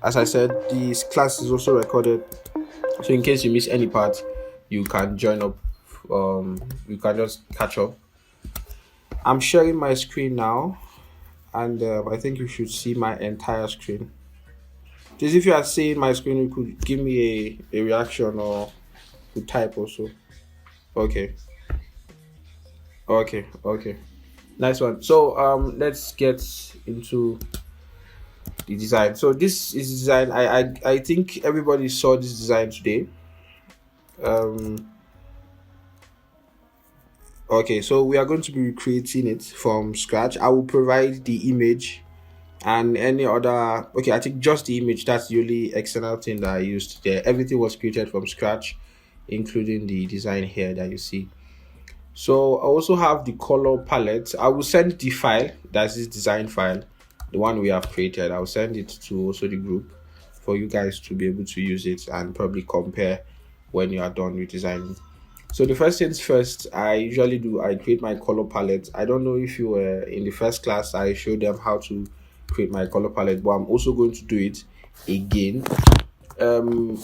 as I said, this class is also recorded, so in case you miss any part, you can join up. You can just catch up. I'm sharing my screen now, and I think you should see my entire screen. Just if you are seeing my screen, you could give me a reaction or to type also. Okay, okay. Nice one. So let's get into the design. So this is design. I think everybody saw this design today. Um okay, so we are going to be creating it from scratch. I will provide the image and any other. Okay, I think just the image. That's the only external thing that I used there. Everything was created from scratch, including the design here that you see. So I also have the color palette. I will send the file, that's this design file, the one we have created. I'll send it to also the group for you guys to be able to use it and probably compare when you are done with designing. So the first things first, I usually do, I create my color palette. I don't know if you were in the first class, I showed them how to create my color palette, but I'm also going to do it again. um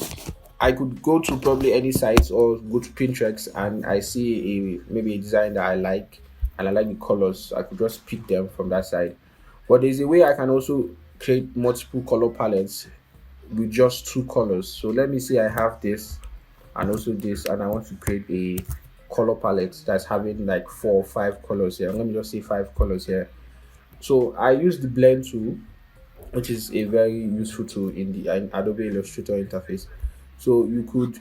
I could go to probably any site or go to Pinterest and I see maybe a design that I like and I like the colors. I could just pick them from that side. But there's a way I can also create multiple color palettes with just two colors. So let me say I have this and also this, and I want to create a color palette that's having like 4 or 5 colors here. Let me just say 5 colors here. So I use the blend tool, which is a very useful tool in the Adobe Illustrator interface. So you could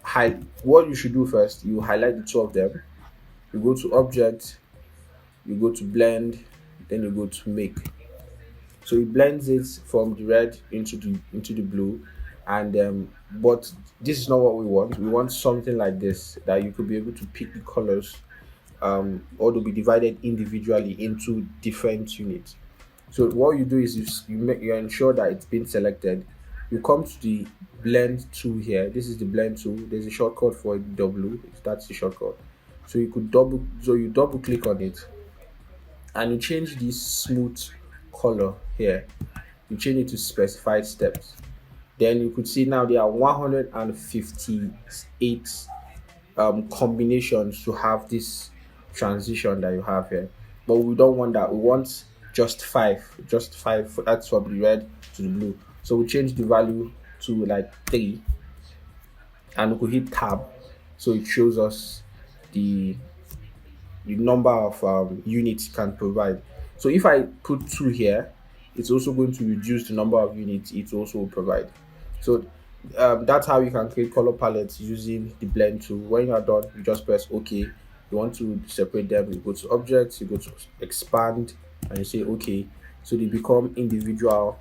hide what you should do first. You highlight the two of them. You go to Object, you go to Blend, then you go to Make. So it blends it from the red into the blue, and but this is not what we want. We want something like this that you could be able to pick the colors, or to be divided individually into different units. So what you do is you ensure that it's been selected. You come to the blend tool here. This is the blend tool. There's a shortcut for it, W. That's the shortcut. So you double click on it and you change this smooth color here. You change it to specified steps. Then you could see now there are 158 combinations to have this transition that you have here, but we don't want that. We want just five. That's from the red to the blue. So we change the value to like 3, and we could hit tab, so it shows us the number of units it can provide. So if I put 2 here, it's also going to reduce the number of units it also will provide. So that's how you can create color palettes using the blend tool. When you are done, you just press OK. You want to separate them, you go to Objects, you go to Expand, and you say OK. So they become individual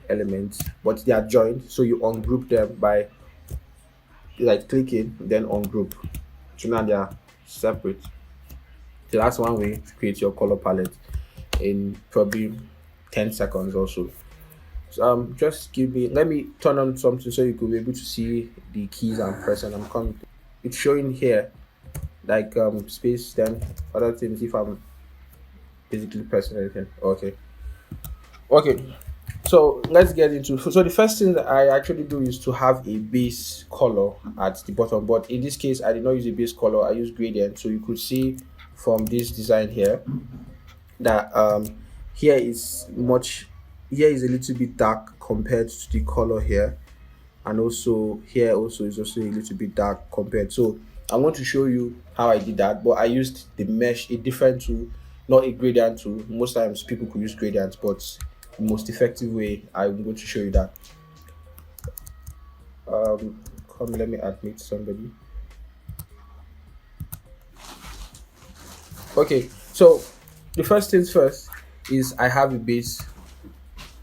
elements, but they are joined. So you ungroup them by like clicking, then ungroup. So now they are separate. So that's one way to create your color palette in probably 10 seconds or so. So, just let me turn on something so you could be able to see the keys I'm pressing. I'm coming. It's showing here like space, then other things if I'm basically pressing anything. Okay. So let's get into. So the first thing that I actually do is to have a base color at the bottom. But in this case, I did not use a base color. I use gradient. So you could see from this design here that here is much. Here is a little bit dark compared to the color here, and also here also is also a little bit dark compared. So I want to show you how I did that, but I used the mesh, a different tool, not a gradient tool. Most times people could use gradients, but the most effective way, I'm going to show you that. Come, let me admit somebody. Okay, so the first things first is I have a base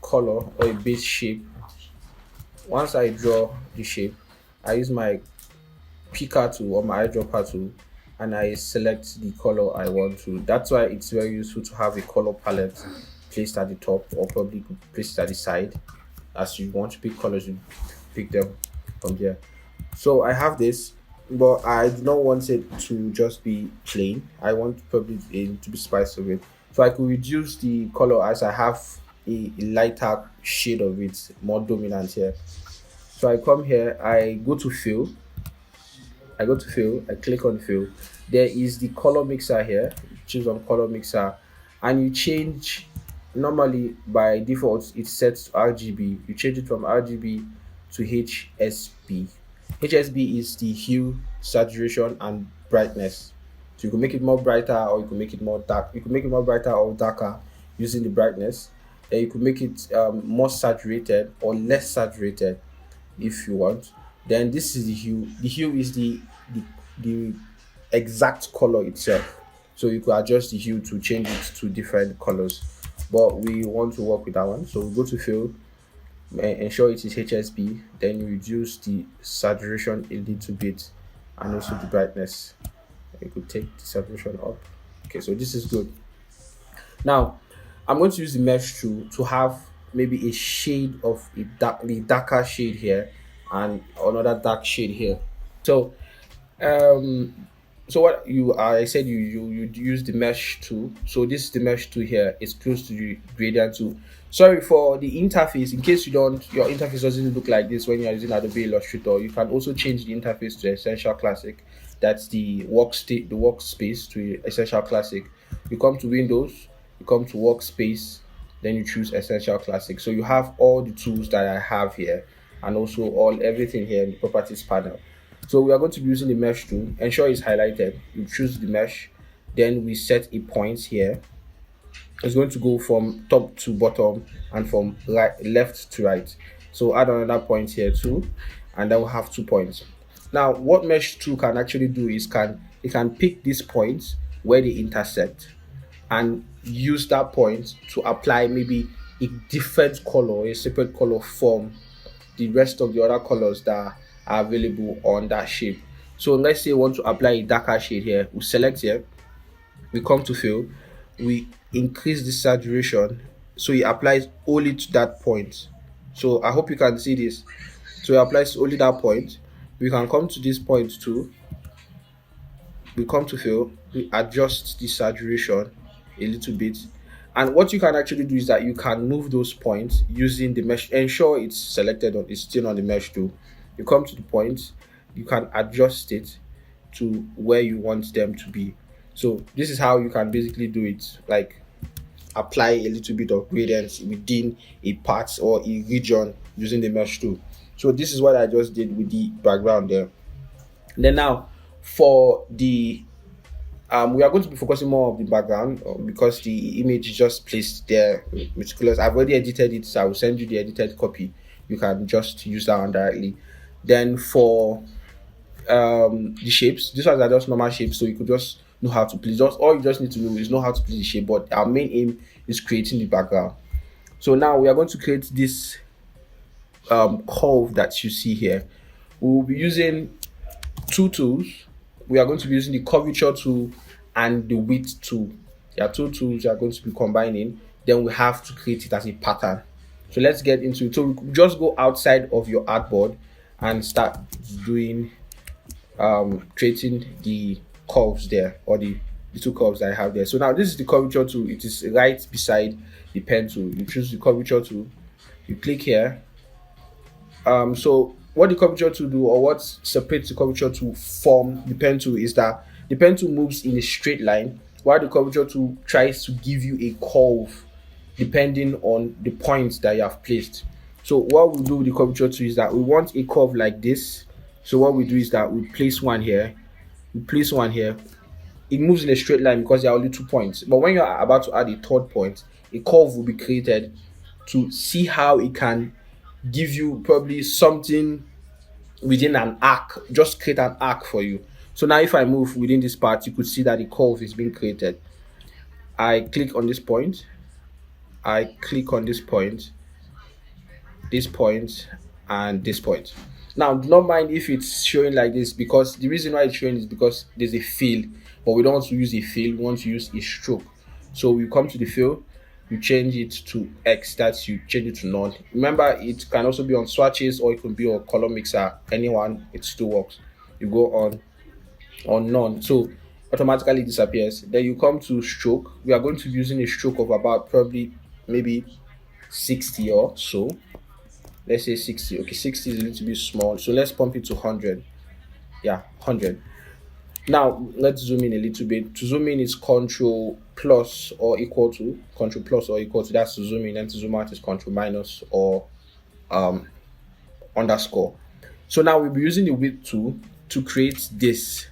color or a base shape. Once I draw the shape, I use my picker tool or my eyedropper tool, and I select the color I want to. That's why it's very useful to have a color palette placed at the top, or probably placed at the side. As you want to pick colors, you pick them from there. So I have this, but I do not want it to just be plain. I want probably to be spiced with it. So I could reduce the color as I have a lighter shade of it, more dominant here. So I come here, I go to fill, I click on fill. There is the color mixer here. Choose on color mixer, and you change. Normally by default it's set to RGB. You change it from RGB to HSB. HSB is the hue, saturation, and brightness. So you can make it more brighter or you can make it more dark. You can make it more brighter or darker using the brightness. Then you could make it more saturated or less saturated if you want. Then this is the hue. The hue is the, the exact color itself. So you could adjust the hue to change it to different colors. But we want to work with that one. So we go to fill, ensure it is HSB, then you reduce the saturation a little bit and also the brightness. You could take the saturation up. Okay, so this is good. Now I'm going to use the mesh tool to have maybe a shade of the darker shade here and another dark shade here. So um so what you I said you use the mesh tool. So this is the mesh tool here. It's close to the gradient tool. Sorry for the interface. In case your interface doesn't look like this when you're using Adobe Illustrator, you can also change the interface to Essential Classic. That's the workspace to Essential Classic. You come to Windows, you come to Workspace, then you choose Essential Classic. So you have all the tools that I have here, and also everything here in the properties panel. So we are going to be using the mesh tool. Ensure it's highlighted. You choose the mesh, then we set a point here. It's going to go from top to bottom and from left to right. So add another point here too, and then we'll have 2 points. Now what mesh tool can actually do is it can pick these points where they intersect and use that point to apply maybe a different color, a separate color from the rest of the other colors that are available on that shape. So let's say we want to apply a darker shade here. We select here, we come to fill, we increase the saturation so it applies only to that point. So I hope you can see this. So it applies only that point. We can come to this point too. We come to fill, we adjust the saturation a little bit. And what you can actually do is that you can move those points using the mesh. Ensure it's selected on it's still on the mesh tool. You come to the point, you can adjust it to where you want them to be. So this is how you can basically do it, like apply a little bit of gradients within a part or a region using the mesh tool. So this is what I just did with the background there. Then now for the we are going to be focusing more on the background because the image is just placed there meticulous. I've already edited it, so I will send you the edited copy. You can just use that one directly. Then for the shapes, these ones are just normal shapes, so you could just know how to place. Just all you just need to know is know how to place the shape. But our main aim is creating the background. So now we are going to create this curve that you see here. We will be using two tools. We are going to be using the curvature tool and the width tool. There are two tools we are going to be combining. Then we have to create it as a pattern. So let's get into it. So we could just go outside of your artboard and start doing creating the curves there, or the two curves that I have there. So now this is the curvature tool. It is right beside the pen tool. You choose the curvature tool, you click here. So what the curvature tool do, or what separates the curvature tool from the pen tool, is that the pen tool moves in a straight line while the curvature tool tries to give you a curve depending on the points that you have placed. So what we do with the curvature tool is that we want a curve like this. So what we do is that we place one here, it moves in a straight line because there are only 2 points. But when you are about to add a third point, a curve will be created to see how it can give you probably something within an arc, just create an arc for you. So now if I move within this part, you could see that the curve is being created. I click on this point, I click on this point, and this point. Now do not mind if it's showing like this, because the reason why it's showing is because there's a fill, but we don't want to use a fill, we want to use a stroke. So we come to the fill, you change it to X, that's you change it to none. Remember, it can also be on swatches or it can be on color mixer, anyone, it still works. You go on none, so automatically disappears. Then you come to stroke. We are going to be using a stroke of about probably maybe 60 or so. Let's say 60. Okay, 60 is a little bit small, so let's pump it to 100. Yeah, 100. Now let's zoom in a little bit. To zoom in is control plus or equal to, control plus or equal to, that's to zoom in, and to zoom out is control minus or um underscore. So now we'll be using the width tool to create this.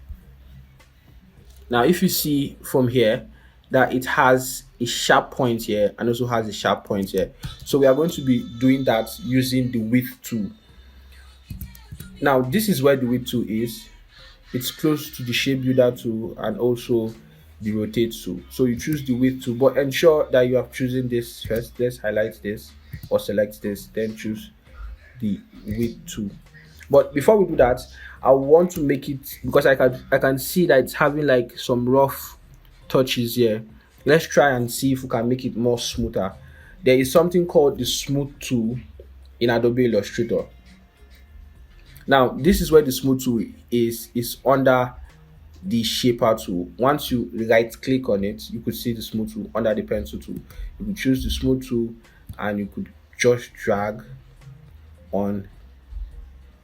Now if you see from here that it has a sharp point here and also has a sharp point here, so we are going to be doing that using the width tool. Now this is where the width tool is. It's close to the shape builder tool and also the rotate tool. So you choose the width tool, but ensure that you have chosen this first. Let's highlight this or select this, then choose the width tool. But before we do that, I want to make it, because I can see that it's having like some rough touches here. Let's try and see if we can make it more smoother. There is something called the smooth tool in Adobe Illustrator. Now this is where the smooth tool is under the shaper tool. Once you right click on it, you could see the smooth tool under the pencil tool. You could choose the smooth tool and you could just drag on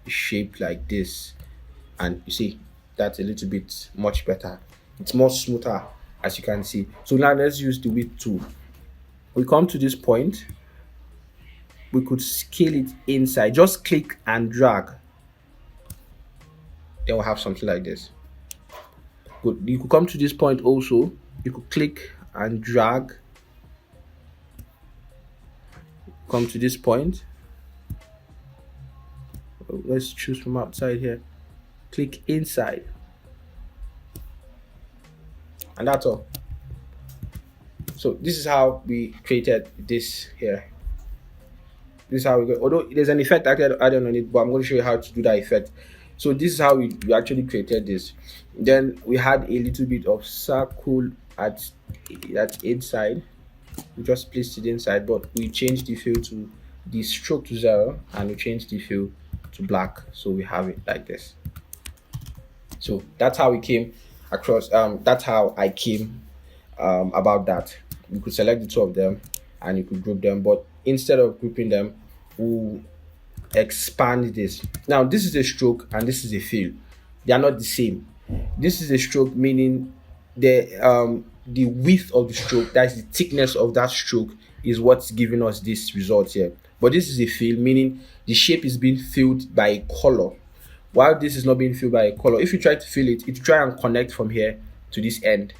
a shape like this, and you see that's a little bit much better. It's more smoother, as you can see. So now let's use the width tool. We come to this point, we could scale it inside. Just click and drag, then we'll have something like this. Good. You could come to this point also, you could click and drag, come to this point. Let's choose from outside here, click inside, and that's all. So this is how we created this here. This is how we go. Although there's an effect added on it, but I'm going to show you how to do that effect. So this is how we actually created this. Then we had a little bit of circle at inside. We just placed it inside, but we changed the fill to the stroke to 0, and we changed the fill to black. So we have it like this. So that's how we came across. That's how I came about that. You could select the two of them and you could group them, but instead of grouping them, we'll expand this. Now this is a stroke and this is a fill. They are not the same. This is a stroke, meaning the width of the stroke, that's the thickness of that stroke, is what's giving us this result here. But this is a fill, meaning the shape is being filled by a color, while this is not being filled by a color. If you try to fill it, it try and connect from here to this end.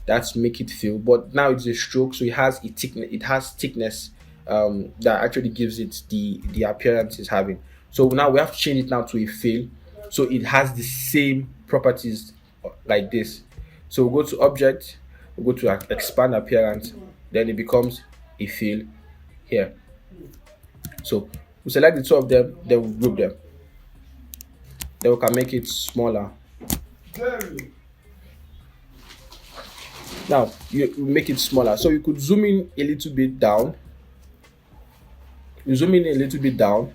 That's make it fill. But now it's a stroke, so it has a thickness. It has thickness that actually gives it the appearance it's having. So now we have to change it now to a fill, so it has the same properties like this. So we'll go to object, we'll go to expand appearance, then it becomes a fill here. So we select the two of them, then we group them. Then we can make it smaller. Now you make it smaller, so you could zoom in a little bit down. You zoom in a little bit down,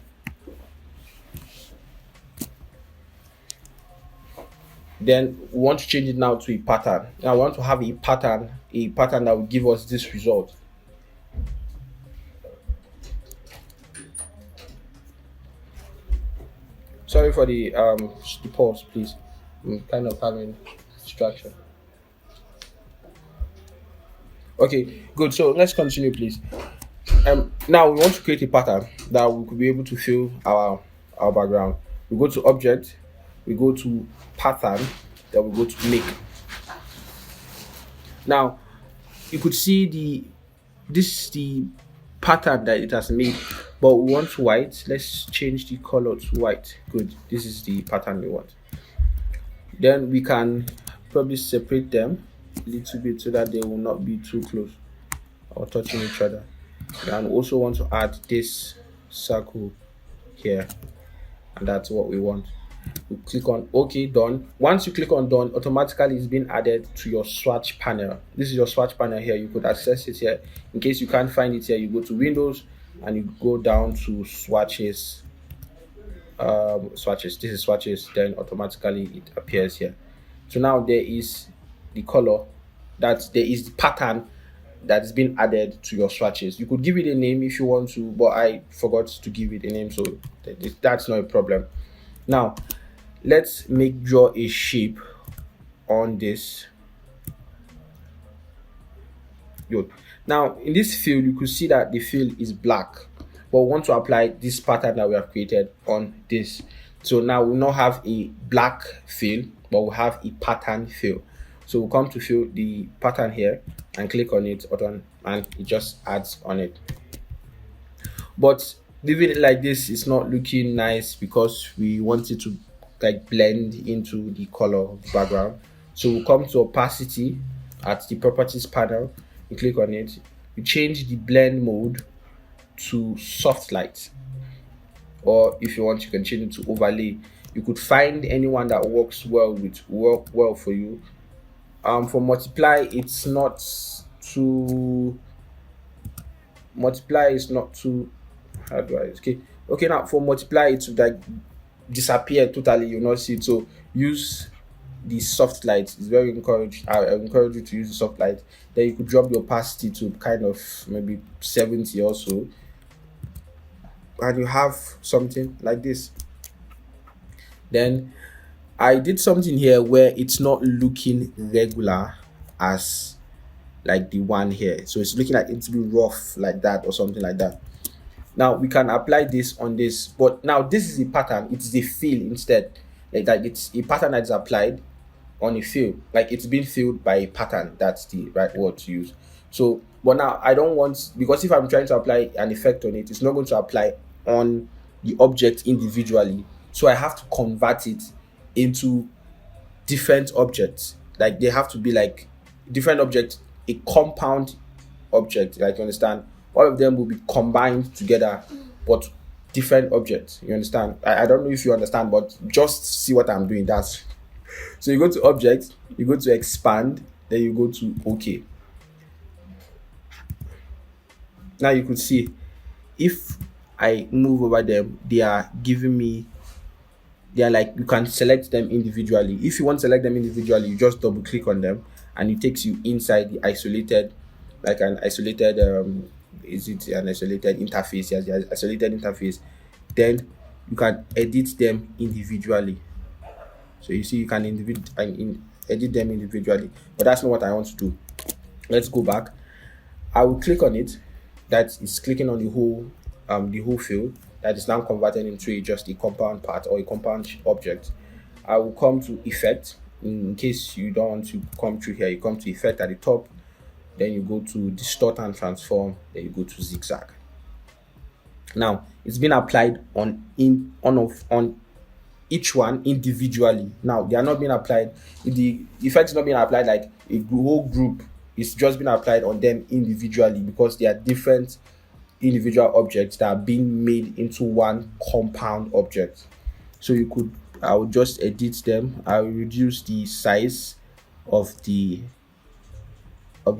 then we want to change it now to a pattern. Now we want to have a pattern that will give us this result. Sorry for the pause, please. I'm kind of having distraction. Okay, good. So let's continue, please. Now we want to create a pattern that we could be able to fill our background. We go to object, we go to pattern, then we go to make. Now you could see this is the pattern that it has made, but we want white. Let's change the color to white. Good. This is the pattern we want. Then we can probably separate them a little bit so that they will not be too close or touching each other. And also want to add this circle here, and that's what we want. We click on OK, done. Once you click on done, automatically it's been added to your swatch panel. This is your swatch panel here. You could access it here. In case you can't find it here, you go to Windows and you go down to swatches. Swatches. This is swatches. Then automatically it appears here. So now there is the color. That there is the pattern that is being added to your swatches. You could give it a name if you want to, but I forgot to give it a name, so that's not a problem. Now let's draw a shape on this. Good. Now in this field, you could see that the field is black, but we want to apply this pattern that we have created on this. So now we'll not have a black field, but we'll have a pattern field. So we'll come to fill the pattern here and click on it button, and it just adds on it. But leaving it like this is not looking nice because we want it to like blend into the color of the background. So we'll come to opacity at the properties panel, you click on it, you change the blend mode to soft light, or if you want you can change it to overlay. You could find anyone that works well for you. For multiply, it's not too multiply is not too, how do I, okay, now for multiply it would like disappear totally, you'll not see it. So use the soft light. It's very encouraged. I encourage you to use the soft light. Then you could drop the opacity to kind of maybe 70 or so, and you have something like this. Then I did something here where it's not looking regular as like the one here, so it's looking like it's be rough like that or something like that. Now we can apply this on this, but now this is a pattern, it's a fill instead. Like it's a pattern that's applied on a fill, like it's been filled by a pattern. That's the right word to use. So but now I don't want, because if I'm trying to apply an effect on it, it's not going to apply on the object individually, so I have to convert it into different objects. Like they have to be like different objects, a compound object, like you understand, all of them will be combined together but different objects, you understand. I don't know if you understand, but just see what I'm doing. That's so you go to object, you go to expand, then you go to OK. Now you could see if I move over them, they are giving me, they are like, you can select them individually. If you want to select them individually, you just double click on them and it takes you inside the isolated, like an isolated is it an isolated interface? Yes, the isolated interface. Then you can edit them individually. So you see you can edit them individually, but that's not what I want to do. Let's go back. I will click on it. That is clicking on the whole field that is now converted into just a compound part or a compound object. I will come to effect. In case you don't want to come through here, you come to effect at the top, then you go to distort and transform, then you go to zigzag. Now it's been applied on each one individually. Now they are not being applied, the effect is not being applied like a whole group. It's just been applied on them individually because they are different individual objects that are being made into one compound object. So you could, I will just edit them. I will reduce the size of the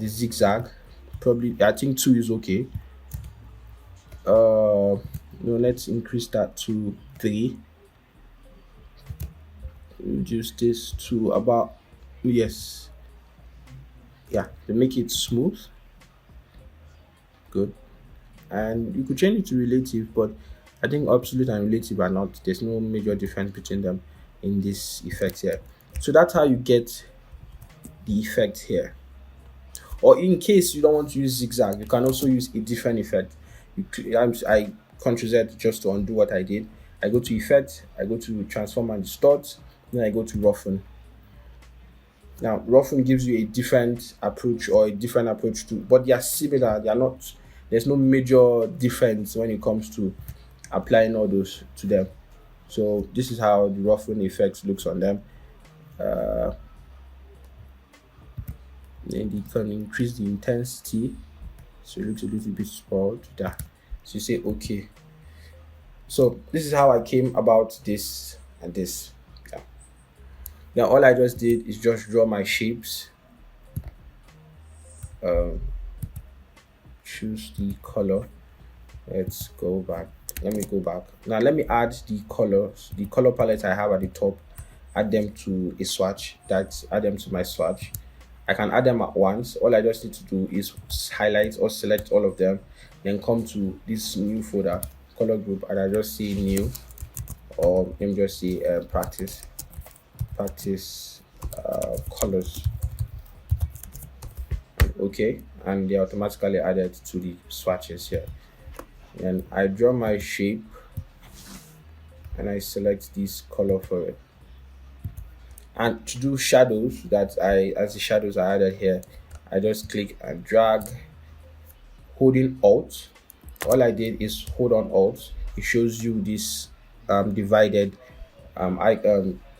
zigzag. Probably I think 2 is okay. No, let's increase that to 3. Reduce this to about, yes, yeah, to make it smooth. Good. And you could change it to relative, but I think absolute and relative are not, there's no major difference between them in this effect here. So that's how you get the effect here. Or in case you don't want to use zigzag, you can also use a different effect. I Ctrl Z just to undo what I did. I go to effect, I go to transform and distort, then I go to roughen. Now roughen gives you a different approach or a different approach to, but they are similar. They are not, there's no major difference when it comes to applying all those to them. So this is how the roughen effect looks on them. Then you can increase the intensity so it looks a little bit spoiled there. So you say okay. So this is how I came about this and this. Yeah. Now all I just did is just draw my shapes. Choose the color. Let's go back. Let me go back. Now let me add the colors, the color palette I have at the top, add them to a swatch. Add them to my swatch. I can add them at once. All I just need to do is highlight or select all of them, then come to this new folder, color group, and I just say new, or let me just say practice colors. Okay, and they automatically added to the swatches here. And I draw my shape and I select this color for it. And to do shadows, that I as the shadows are added here, I just click and drag, holding alt. All I did is hold on alt. It shows you this divided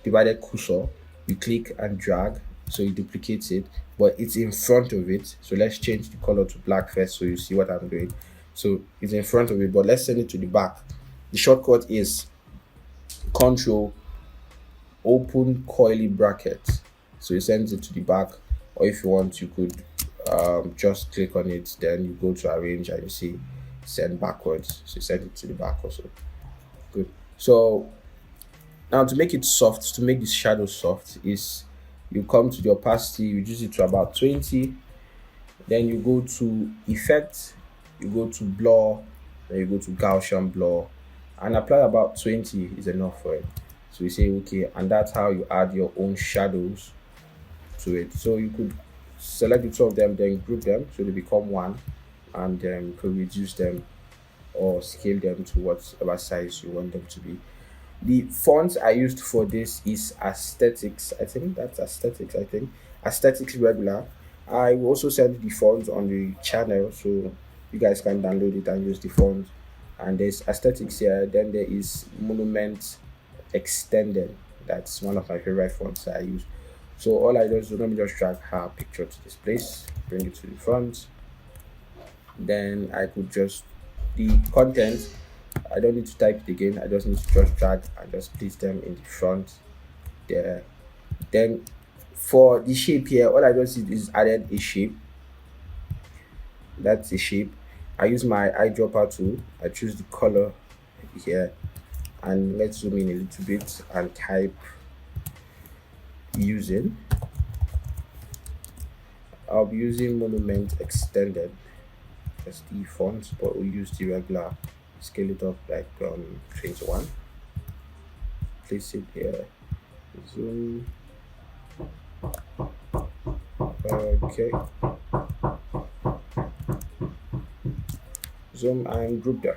divided cursor. You click and drag, so it duplicates it, but it's in front of it. So let's change the color to black first, so you see what I'm doing. So it's in front of it, but let's send it to the back. The shortcut is Control open curly bracket, so it sends it to the back. Or if you want, you could just click on it, then you go to arrange and you see send backwards, so send it to the back also. Good. So now to make it soft, to make this shadow soft, is you come to the opacity, you reduce it to about 20, then you go to effect, you go to blur, then you go to Gaussian blur, and apply about 20 is enough for it. So you say okay, and that's how you add your own shadows to it. So you could select the two of them, then group them so they become one, and then you could reduce them or scale them to whatever size you want them to be. The fonts I used for this is Aesthetics. I think that's Aesthetics. Aesthetics regular. I will also send the fonts on the channel, so you guys can download it and use the fonts. And there's Aesthetics here. Then there is Monument Extended. That's one of my favorite fonts that I use. So all I do is let me just drag her picture to this place, bring it to the front. Then I could just the content. I don't need to type it again. I just need to just drag and just place them in the front there. Then for the shape here, all I just did is added a shape. That's a shape. I use my eyedropper tool. I choose the color here, and let's zoom in a little bit and type using. I'll be using Monument Extended as the font, but we'll use the regular, scale it up like 21, place it here, zoom, okay, zoom and group them.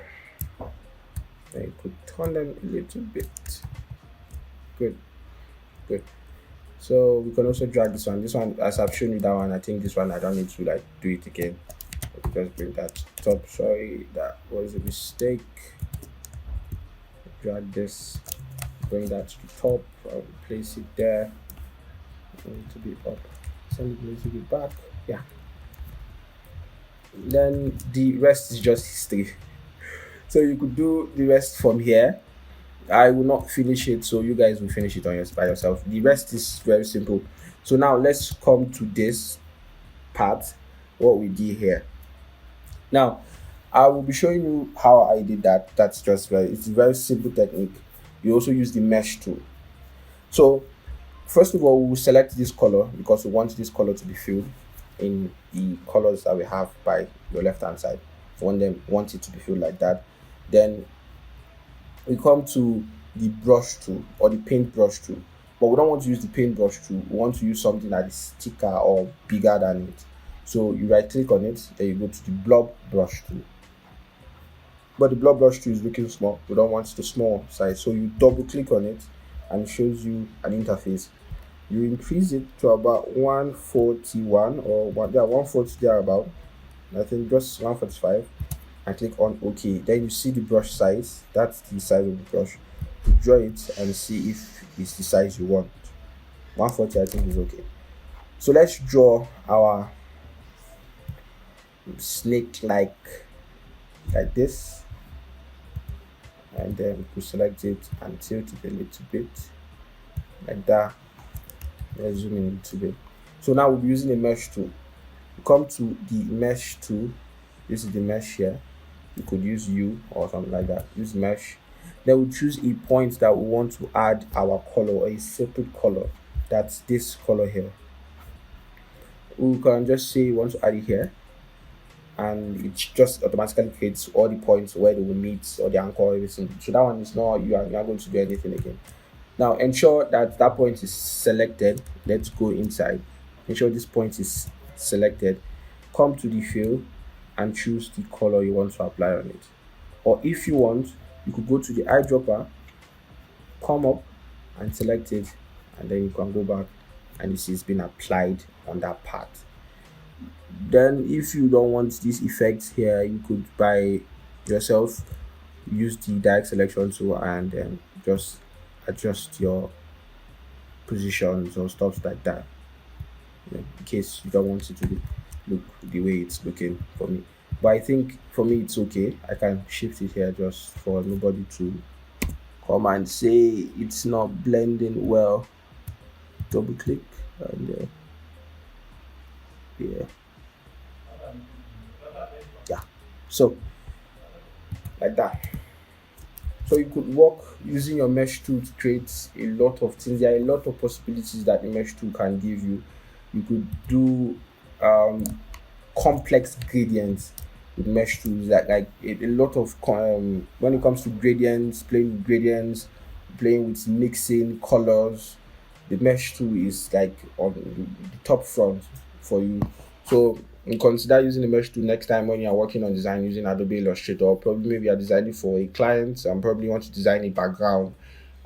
Then you could turn them a little bit. Good. So we can also drag this one. This one, as I've shown you that one, I think this one I don't need to like do it again. Just bring that top. Sorry, that was a mistake. Drag this, bring that to the top, place it there, a little bit up, send it a little bit back. Yeah. Then the rest is just history. So you could do the rest from here. I will not finish it, so you guys will finish it by yourself. The rest is very simple. So now let's come to this part, what we did here. Now I will be showing you how I did that. That's just it's a very simple technique. You also use the mesh tool. So first of all, we will select this color because we want this color to be filled in the colors that we have by your left hand side. Want it to be filled like that. Then we come to the brush tool or the paintbrush tool, but we don't want to use the paintbrush tool. We want to use something that is thicker or bigger than it. So you right click on it, then you go to the blob brush tool. But the blob brush tool is looking small. We don't want the small size, so you double click on it and it shows you an interface. You increase it to about 141 or 140 thereabout. I think just 145. And click on OK. Then you see the brush size. That's the size of the brush. You draw it and see if it's the size you want. 140 I think is okay. So let's draw our snake like this, and then we select it and tilt it a little bit like that. Let's zoom in a little bit. So now we'll be using a mesh tool. You come to the mesh tool. This is the mesh here. You could use U or something like that. Use mesh. Then we choose a point that we want to add our color or a separate color. That's this color here. we can just say we want to add it here, and it just automatically creates all the points where they will meet or the anchor, everything. So that one is not, you are going to do anything again. Now ensure that that point is selected. Let's go inside. Ensure this point is selected. Come to the fill and choose the color you want to apply on it. Or if you want, you could go to the eyedropper, come up and select it, and then you can go back and you see it's been applied on that part. Then if you don't want this effect here, you could by yourself use the direct selection tool and just adjust your positions or stuff like that, in case you don't want it to look the way it's looking for me. But I think for me it's okay. I can shift it here just for nobody to come and say it's not blending well. Double click and yeah, so like that. So you could work using your mesh tool to create a lot of things. There are a lot of possibilities that the mesh tool can give you. You could do um, complex gradients with mesh tools, like a lot of when it comes to gradients, playing with gradients, playing with mixing colors. The mesh tool is like on the top front for you. So you consider using the mesh tool next time when you're working on design using Adobe Illustrator, or probably maybe you're designing for a client and probably want to design a background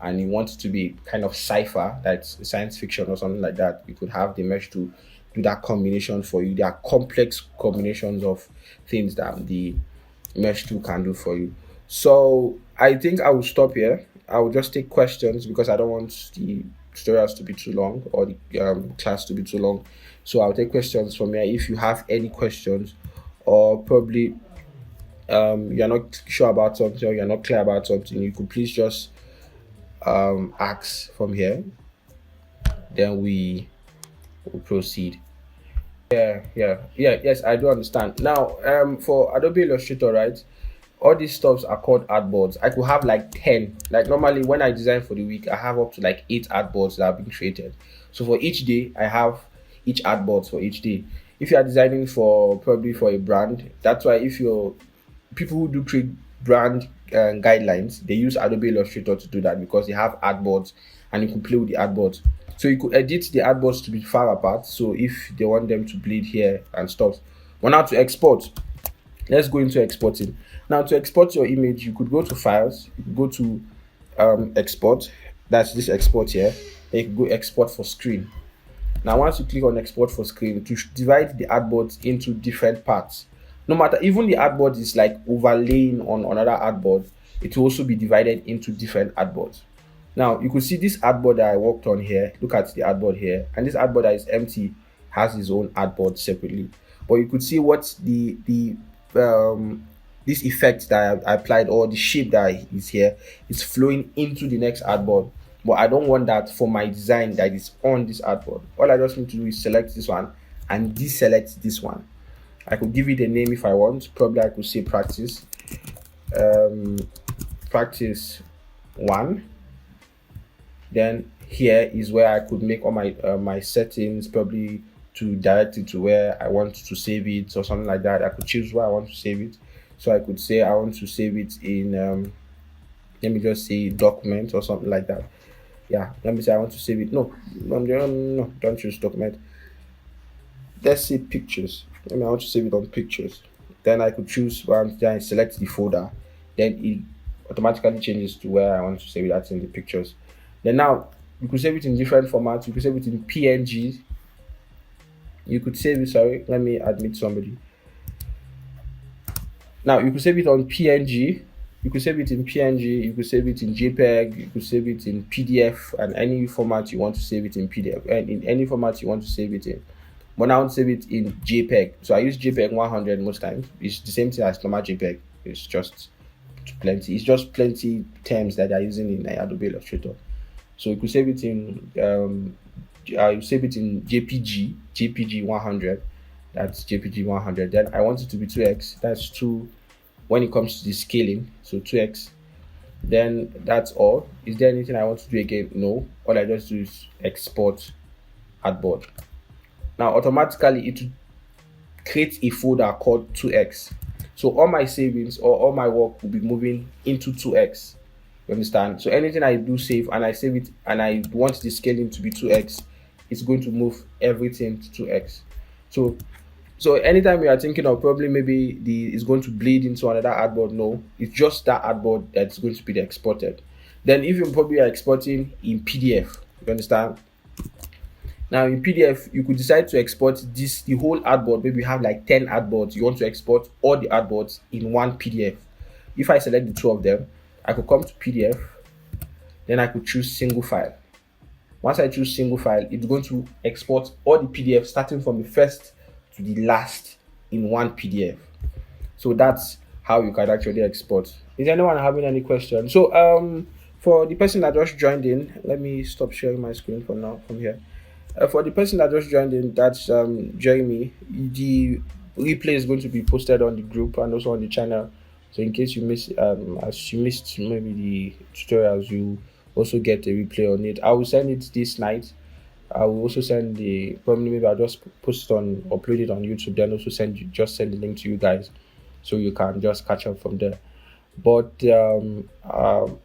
and you want it to be kind of sci-fi, that's science fiction or something like that. You could have the mesh tool do that combination for you. There are complex combinations of things that the mesh tool can do for you. So I think I will stop here. I will just take questions because I don't want the tutorials to be too long or the class to be too long. So I'll take questions from here. If you have any questions, or probably you're not sure about something or you're not clear about something, you could please just ask from here. Then we will proceed. Yes, I do understand. Now, for Adobe Illustrator, right? All these stuffs are called artboards. I could have like 10. Like normally when I design for the week, I have up to like 8 artboards that have been created. So for each day, I have each artboard for each day. If you are designing for probably for a brand, that's why if you're people who do create brand guidelines, they use Adobe Illustrator to do that because they have artboards and you can play with the artboards. So you could edit the artboards to be far apart. So if they want them to bleed here and stuff. But now to export, let's go into exporting. Now to export your image, you could go to files, you could go to export, that's this export here, then you can go export for screen. Now once you click on export for screen, to divide the artboards into different parts. No matter, even the artboard is like overlaying on another artboard, it will also be divided into different artboards. Now you could see this artboard that I worked on here. Look at the artboard here, and this artboard that is empty has its own artboard separately. But you could see what the this effect that I applied, or the shape that is here, is flowing into the next artboard. But I don't want that for my design that is on this artboard. All I just need to do is select this one and deselect this one. I could give it a name if I want. Probably I could say practice. Practice 1. Then here is where I could make all my my settings, probably to direct it to where I want to save it or something like that. I could choose where I want to save it. So I could say I want to save it in let me just say document or something like that. Yeah, let me say I want to save it. No, don't choose document. Let's say pictures. I want to save it on pictures. Then I could choose one, then I select the folder. Then it automatically changes to where I want to save it. That's in the pictures. Then now you could save it in different formats. You could save it in PNG. You could save it, sorry, let me admit somebody. Now you could save it on PNG. You could save it in PNG. You could save it in JPEG. You could save it in PDF, and any format you want to save it in PDF, and in any format you want to save it in. But now I want to save it in JPEG. So I use JPEG 100 most times. It's the same thing as normal JPEG. It's just plenty. It's just plenty terms that they're using in Adobe Illustrator. So you could save it in you save it in JPG 100. That's JPG 100. Then I want it to be 2x. That's 2 when it comes to the scaling. So 2x. Then that's all. Is there anything I want to do again? No. All I just do is export artboard. Now automatically it will create a folder called 2x. So all my savings or all my work will be moving into 2x. You understand? So anything I do save and I save it and I want the scaling to be 2x, it's going to move everything to 2x. So anytime you are thinking of probably maybe the is going to bleed into another artboard, no, it's just that artboard that's going to be the exported. Then if you probably are exporting in PDF, you understand? Now in PDF, you could decide to export the whole artboard. Maybe you have like 10 artboards. You want to export all the artboards in one PDF. If I select the two of them, I could come to PDF, then I could choose single file. Once I choose single file, it's going to export all the PDF starting from the first to the last in one PDF. So that's how you can actually export. Is anyone having any questions? So for the person that just joined in, let me stop sharing my screen for now from here. For the person that just joined in, that's Jeremy. The replay is going to be posted on the group and also on the channel. So in case you as you missed maybe the tutorials, you also get a replay on it. I will send it this night. I will also send the probably maybe I'll just post it on upload it on YouTube. Then also send the link to you guys, so you can just catch up from there. But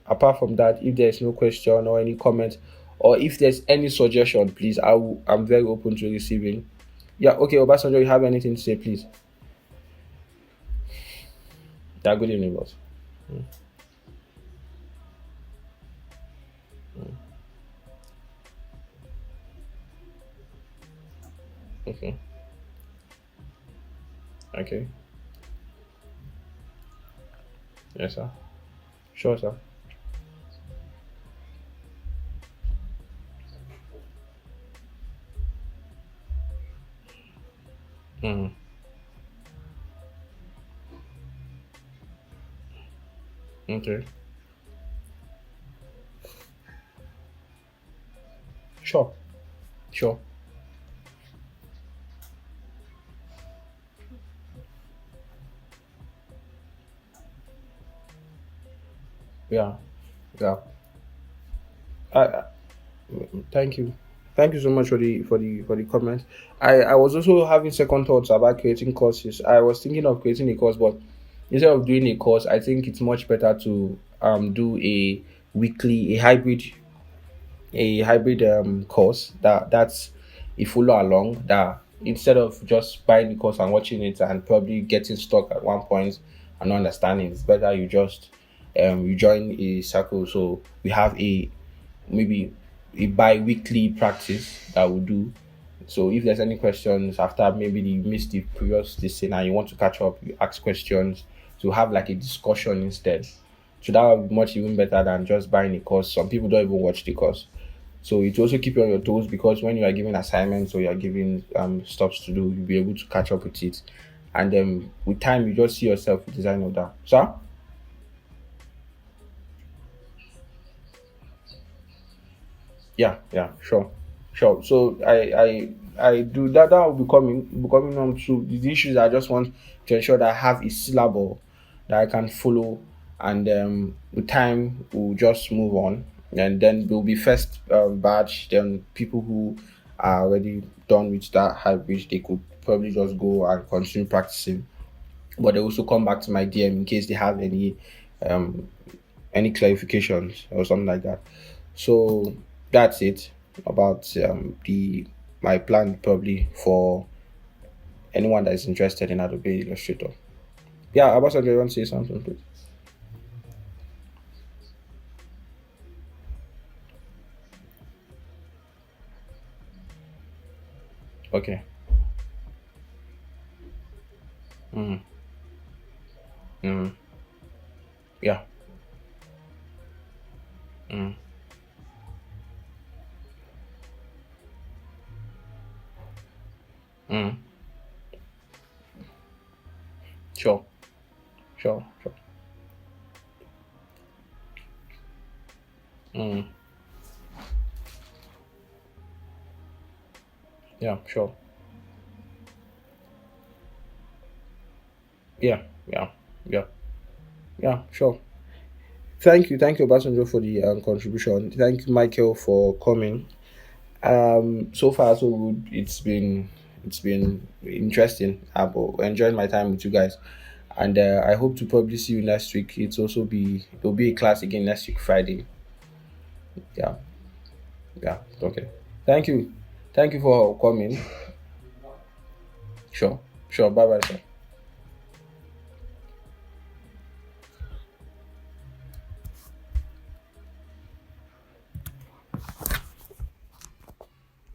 apart from that, if there's no question or any comment, or if there's any suggestion, please, I'm very open to receiving. Yeah, okay, Obasanjo, you have anything to say, please? Yeah, good evening, boss. Mm, okay, okay, yes, sir. Sure, sir. Mm, okay, sure, sure. Yeah, yeah. I, Thank you. Thank you so much for the comment. I was also having second thoughts about creating courses. I was thinking of creating a course, but instead of doing a course, I think it's much better to do a weekly a hybrid course that's a follow along, that instead of just buying the course and watching it and probably getting stuck at one point and not understanding, it's better you just you join a circle. So we have a maybe a bi-weekly practice that we do. So if there's any questions after maybe you missed the previous listing and you want to catch up, you ask questions to have like a discussion instead. So that would be much even better than just buying a course. Some people don't even watch the course. So it also keep you on your toes, because when you are giving assignments or you are giving stuff to do, you'll be able to catch up with it. And then with time you just see yourself design of that. So yeah, yeah, sure, sure. So I do that. That will be coming on to the issues. I just want to ensure that I have a syllable that I can follow, and with time we'll just move on, and then there'll be first batch. Then people who are already done with that hybrid, they could probably just go and continue practicing. But they also come back to my DM in case they have um any clarifications or something like that. So that's it about the my plan probably for anyone that is interested in Adobe Illustrator. Yeah, Abasan, do you want to say something, please? Okay. Mm, mm, yeah. Mm, mm, sure. Sure. Sure. Mm, yeah. Sure. Yeah. Yeah. Yeah. Yeah. Sure. Thank you, Basanjo, for the contribution. Thank you, Michael, for coming. So far so good. It's been It's been interesting. I've enjoyed my time with you guys, and I hope to probably see you next week. It'll be a class again next week Friday. Yeah, yeah. Okay. Thank you. Thank you for coming. Sure, sure. Bye bye, sir.